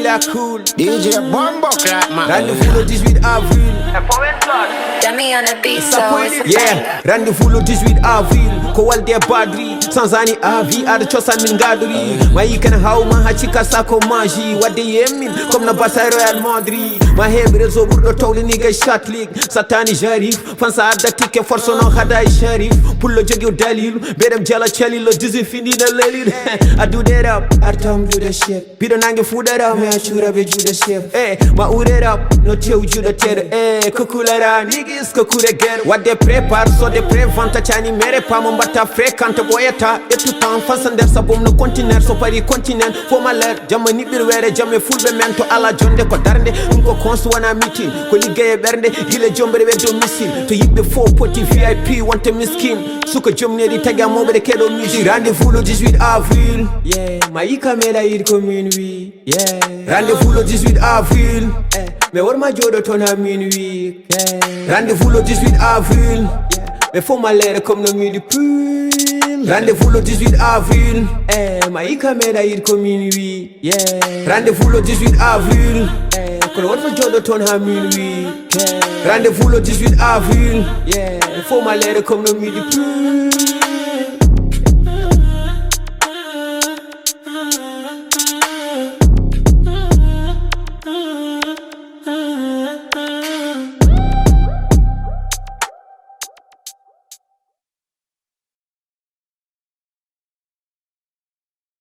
la cool. DJ Bombo Clap, man. Rendez-vous le 18 avril. Dummy on the beat, so it's a Yeah, rendez-vous le 18 avril. Ko walde badri, sans ani avi ar chosan min gaduri. Mai kan hauma hachika sako manji, wadde yemin comme na basa Real Madrid. Ma hebre zo burdo tawli ni ga shot league. Satani jarif, fansa adda tike forso no hada sharif. Pullo jogi dalil, bedem jala chali lo dizi fini na lelil. I do that up, Artam do the shit. Pido nange fudara, me ashura be do the shit. Eh, ma ure up, no teu juda ter. Eh, kukulara niggas kukure get. What they prepare, so they Prévente chani mere pa mo bata fréquente boyata. Et tout temps façon der sabom no continent, so pari continent. For my ler, jamani birwere jame fulbe mento ala jonde ko darnde. Unko konsu wana meeting, ko liggeye bernde. Gile jombre be do missile. To yibbe fo poti VIP wante miskin. Suko jomne di taga mo be kedo music. Rendez-vous le 18 avril. Yeah, maika mela ir minuit. Yeah, rendez-vous le 18 avril. Mais war ma jodo tona minuit. Yeah, rendez-vous le 18 avril. Yeah, mais faut ma lettre comme le midi pull. Rendez-vous le 18 avril. Maika mela ir minuit. Yeah, rendez-vous le 18 avril. Kon war ma jodo tona minuit. Yeah, rendez-vous le 18 avril. Yeah, faut ma lettre comme le midi pull.